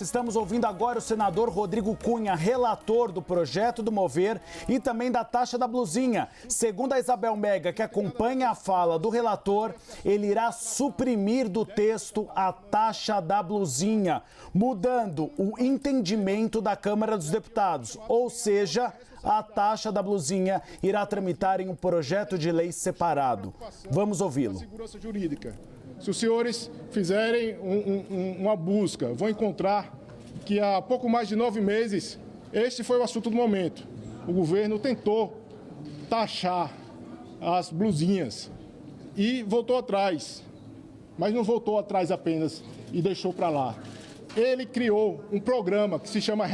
Estamos ouvindo agora o senador Rodrigo Cunha, relator do projeto do Mover e também da taxa da blusinha. Segundo a Isabel Mega, que acompanha a fala do relator, ele irá suprimir do texto a taxa da blusinha, mudando o entendimento da Câmara dos Deputados. Ou seja, a taxa da blusinha irá tramitar em um projeto de lei separado. Vamos ouvi-lo. Segurança jurídica. Se os senhores fizerem uma busca, vão encontrar que há pouco mais de 9 meses, este foi o assunto do momento. O governo tentou taxar as blusinhas e voltou atrás, mas não voltou atrás apenas e deixou para lá. Ele criou um programa que se chama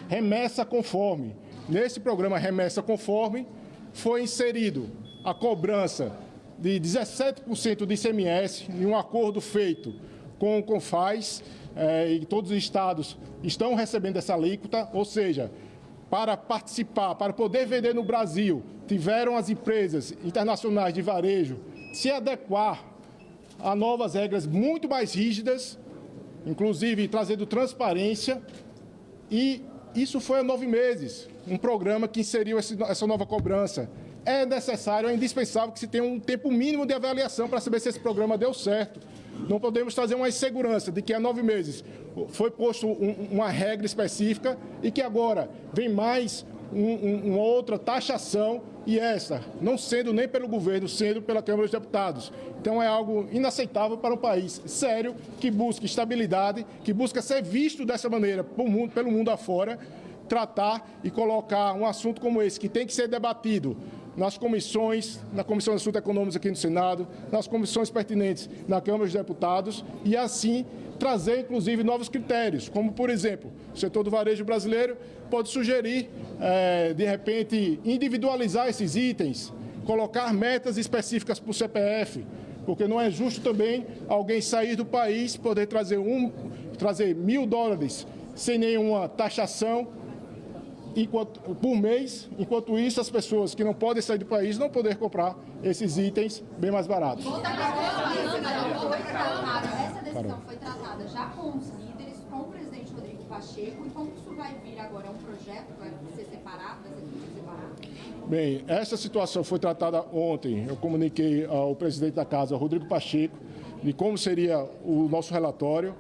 Remessa Conforme. Nesse programa Remessa Conforme foi inserido a cobrança de 17% de ICMS em um acordo feito com o CONFAZ, e todos os estados estão recebendo essa alíquota, ou seja, para participar, para poder vender no Brasil, tiveram as empresas internacionais de varejo se adequar a novas regras muito mais rígidas, inclusive trazendo transparência, e isso foi há 9 meses, um programa que inseriu essa nova cobrança. É necessário, é indispensável que se tenha um tempo mínimo de avaliação para saber se esse programa deu certo. Não podemos trazer uma insegurança de que há 9 meses foi posto uma regra específica e que agora vem mais uma outra taxação e essa, não sendo nem pelo governo, sendo pela Câmara dos Deputados. Então é algo inaceitável para um país sério, que busca estabilidade, que busca ser visto dessa maneira pelo mundo afora, tratar e colocar um assunto como esse, que tem que ser debatido nas comissões, na Comissão de Assuntos Econômicos aqui no Senado, nas comissões pertinentes na Câmara dos Deputados, e assim trazer, inclusive, novos critérios, como, por exemplo, o setor do varejo brasileiro pode sugerir, de repente, individualizar esses itens, colocar metas específicas para o CPF, porque não é justo também alguém sair do país, poder trazer $1.000 sem nenhuma taxação, por mês, enquanto isso as pessoas que não podem sair do país não poder comprar esses itens bem mais baratos. Essa decisão foi tratada já com os líderes, com o presidente Rodrigo Pacheco, e como isso vai vir agora? É um projeto que vai ser separado, vai ser tudo separado? Bem, essa situação foi tratada ontem. Eu comuniquei ao presidente da Casa, Rodrigo Pacheco, de como seria o nosso relatório.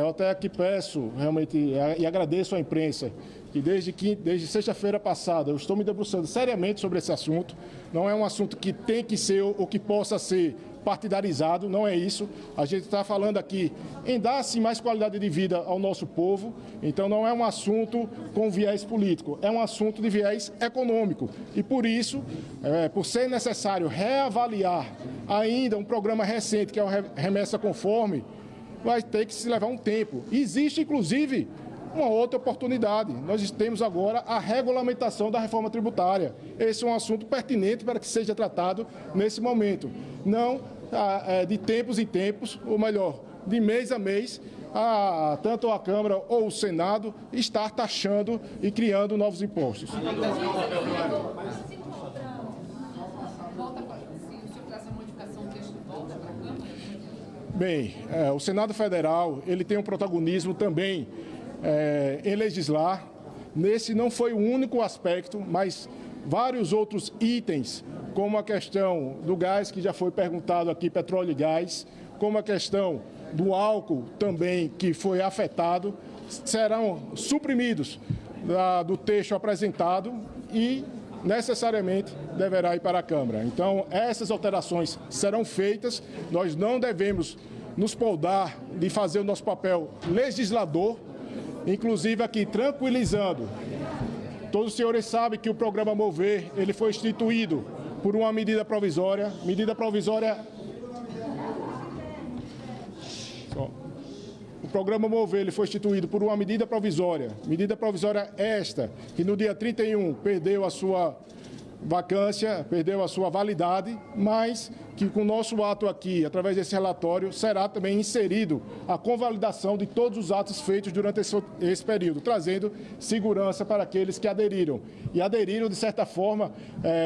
Eu até aqui peço, realmente, e agradeço à imprensa, que desde sexta-feira passada eu estou me debruçando seriamente sobre esse assunto. Não é um assunto que tem que ser ou que possa ser partidarizado, não é isso. A gente está falando aqui em dar, sim, mais qualidade de vida ao nosso povo. Então não é um assunto com viés político, é um assunto de viés econômico. E por isso, por ser necessário reavaliar ainda um programa recente, que é o Remessa Conforme, vai ter que se levar um tempo. Existe, inclusive, uma outra oportunidade. Nós temos agora a regulamentação da reforma tributária. Esse é um assunto pertinente para que seja tratado nesse momento. Não de tempos em tempos, ou melhor, de mês a mês, tanto a Câmara ou o Senado estar taxando e criando novos impostos. Bem, o Senado Federal ele tem um protagonismo também em legislar. Nesse não foi o único aspecto, mas vários outros itens, como a questão do gás, que já foi perguntado aqui, petróleo e gás, como a questão do álcool também, que foi afetado, serão suprimidos do texto apresentado e necessariamente deverá ir para a Câmara. Então, essas alterações serão feitas. Nós não devemos nos poldar de fazer o nosso papel legislador, inclusive aqui tranquilizando. Todos os senhores sabem que o programa Mover ele foi instituído por uma medida provisória. O programa Mover ele foi instituído por uma medida provisória. Medida provisória esta, que no dia 31 perdeu a sua vacância, perdeu a sua validade, mas que com o nosso ato aqui, através desse relatório, será também inserido a convalidação de todos os atos feitos durante esse período, trazendo segurança para aqueles que aderiram. E aderiram, de certa forma,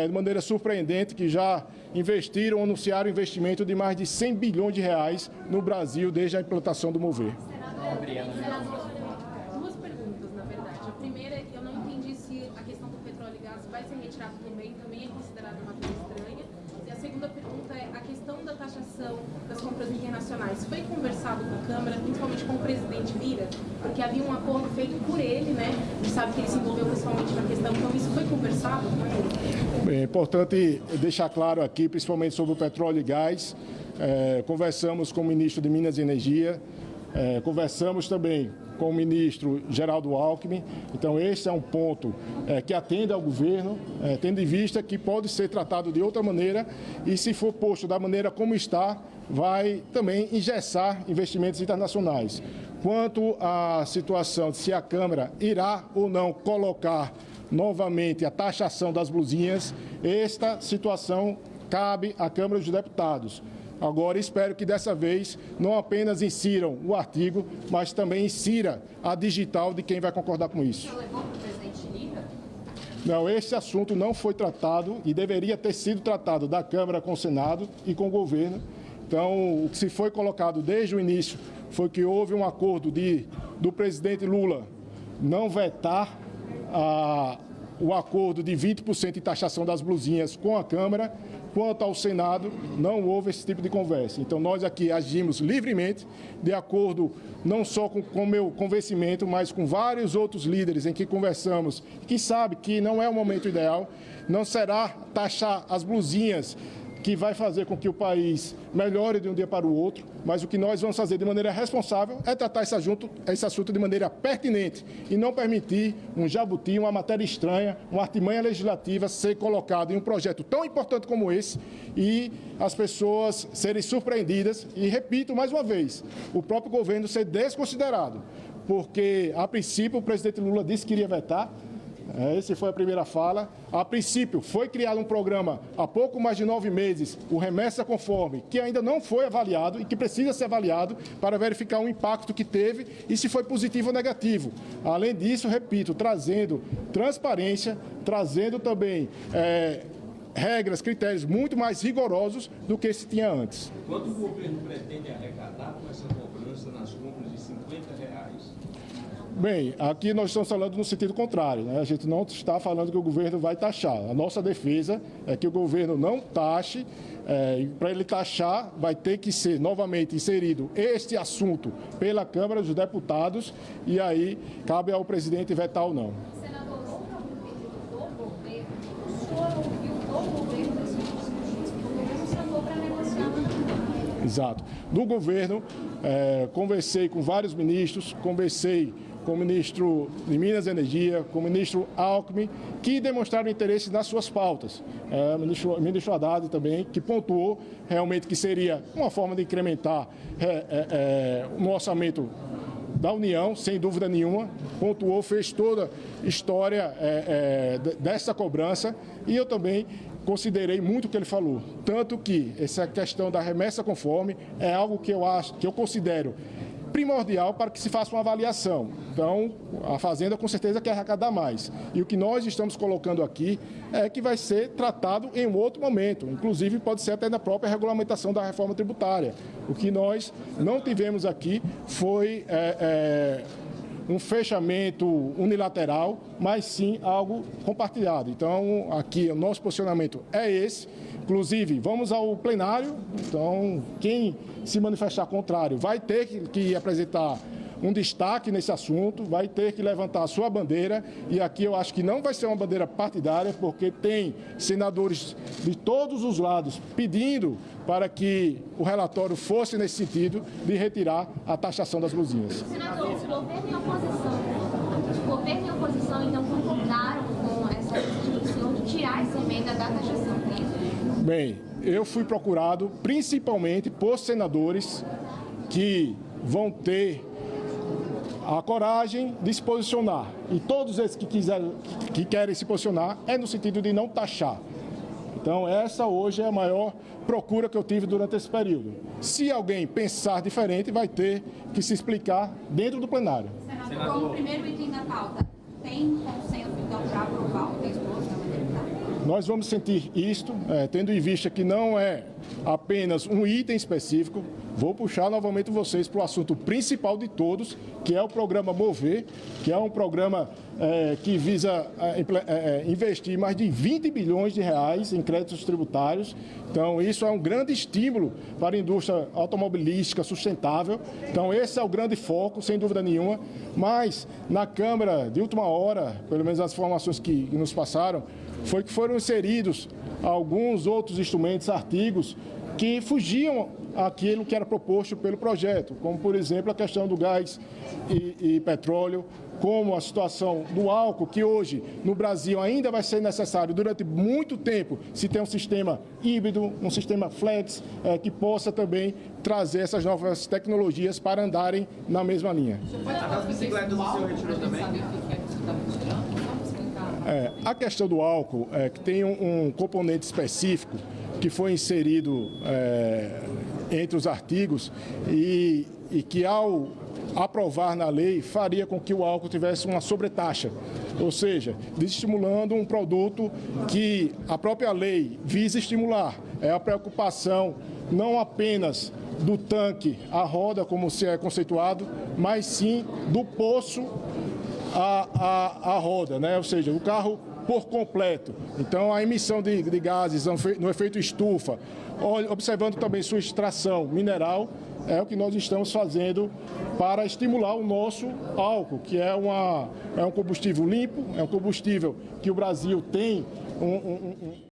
de maneira surpreendente, que já investiram, anunciaram investimento de mais de 100 bilhões de reais no Brasil desde a implantação do Mover. Senador, duas perguntas, na verdade. A primeira, eu não entendi se a questão do petróleo e gás vai ser retirado também é considerada uma coisa estranha. E a segunda pergunta é a questão da taxação das compras internacionais. Foi conversado com a Câmara, principalmente com o presidente Lira, porque havia um acordo feito por ele, né? A gente sabe que ele se envolveu pessoalmente na questão, então isso foi conversado com ele? Bem, é importante deixar claro aqui, principalmente sobre o petróleo e gás. Conversamos com o ministro de Minas e Energia, conversamos também com o ministro Geraldo Alckmin. Então, esse é um ponto que atende ao governo, tendo em vista que pode ser tratado de outra maneira e, se for posto da maneira como está, vai também engessar investimentos internacionais. Quanto à situação de se a Câmara irá ou não colocar novamente a taxação das blusinhas, esta situação cabe à Câmara dos Deputados. Agora, espero que dessa vez não apenas insiram o artigo, mas também insira a digital de quem vai concordar com isso. O senhor levou para o presidente Lira? Não, esse assunto não foi tratado e deveria ter sido tratado da Câmara com o Senado e com o governo. Então, o que se foi colocado desde o início foi que houve um acordo do presidente Lula não vetar o acordo de 20% de taxação das blusinhas com a Câmara. Quanto ao Senado, não houve esse tipo de conversa. Então, nós aqui agimos livremente, de acordo não só com o meu convencimento, mas com vários outros líderes em que conversamos, que sabe que não é o momento ideal, não será taxar as blusinhas que vai fazer com que o país melhore de um dia para o outro, mas o que nós vamos fazer de maneira responsável é tratar esse assunto de maneira pertinente e não permitir um jabuti, uma matéria estranha, uma artimanha legislativa ser colocado em um projeto tão importante como esse e as pessoas serem surpreendidas e, repito mais uma vez, o próprio governo ser desconsiderado, porque, a princípio, o presidente Lula disse que iria vetar. Essa foi a primeira fala. A princípio, foi criado um programa há pouco mais de 9 meses, o Remessa Conforme, que ainda não foi avaliado e que precisa ser avaliado para verificar o impacto que teve e se foi positivo ou negativo. Além disso, repito, trazendo transparência, trazendo também regras, critérios muito mais rigorosos do que se tinha antes. Quanto o governo pretende arrecadar com essa cobrança nas compras de R$50? Bem, aqui nós estamos falando no sentido contrário, né? A gente não está falando que o governo vai taxar. A nossa defesa é que o governo não taxe. Para ele taxar, vai ter que ser novamente inserido este assunto pela Câmara dos Deputados e aí cabe ao presidente vetar ou não. Senador, houve algum pedido do governo? O senhor ouviu do governo esse discurso? O governo sentou para negociar? Exato. Do governo, conversei com vários ministros, conversei com o ministro de Minas e Energia, com o ministro Alckmin, que demonstraram interesse nas suas pautas. O ministro Haddad também, que pontuou realmente que seria uma forma de incrementar no orçamento da União, sem dúvida nenhuma, pontuou, fez toda a história dessa cobrança e eu também considerei muito o que ele falou. Tanto que essa questão da remessa conforme é algo que eu considero primordial para que se faça uma avaliação. Então, a Fazenda com certeza quer arrecadar mais. E o que nós estamos colocando aqui é que vai ser tratado em um outro momento. Inclusive, pode ser até na própria regulamentação da reforma tributária. O que nós não tivemos aqui foi um fechamento unilateral, mas sim algo compartilhado. Então, aqui o nosso posicionamento é esse. Inclusive, vamos ao plenário, então quem se manifestar contrário vai ter que apresentar um destaque nesse assunto, vai ter que levantar a sua bandeira, e aqui eu acho que não vai ser uma bandeira partidária, porque tem senadores de todos os lados pedindo para que o relatório fosse nesse sentido de retirar a taxação das blusinhas. Senador, o governo e a oposição então concordaram com essa decisão do senhor de tirar essa emenda da taxação. Bem, eu fui procurado principalmente por senadores que vão ter a coragem de se posicionar. E todos esses que querem se posicionar é no sentido de não taxar. Então, essa hoje é a maior procura que eu tive durante esse período. Se alguém pensar diferente, vai ter que se explicar dentro do plenário. Senador, como primeiro item da pauta, tem consenso, então, para aprovar o texto da matéria? Nós vamos sentir isto, tendo em vista que não é apenas um item específico. Vou puxar novamente vocês para o assunto principal de todos, que é o programa Mover, que é um programa que visa investir mais de 20 bilhões de reais em créditos tributários. Então, isso é um grande estímulo para a indústria automobilística sustentável. Então, esse é o grande foco, sem dúvida nenhuma. Mas, na Câmara, de última hora, pelo menos as informações que nos passaram, foi que foram inseridos alguns outros instrumentos, artigos, que fugiam aquilo que era proposto pelo projeto, como, por exemplo, a questão do gás e petróleo, como a situação do álcool, que hoje no Brasil ainda vai ser necessário durante muito tempo se ter um sistema híbrido, um sistema flex, que possa também trazer essas novas tecnologias para andarem na mesma linha. As bicicletas o senhor retirou também? A questão do álcool que tem um componente específico que foi inserido entre os artigos e que, ao aprovar na lei, faria com que o álcool tivesse uma sobretaxa, ou seja, desestimulando um produto que a própria lei visa estimular. É a preocupação não apenas do tanque à roda, como se é conceituado, mas sim do poço à roda, né? Ou seja, o carro por completo. Então, a emissão de gases no efeito estufa, observando também sua extração mineral, é o que nós estamos fazendo para estimular o nosso álcool, que é um combustível limpo, é um combustível que o Brasil tem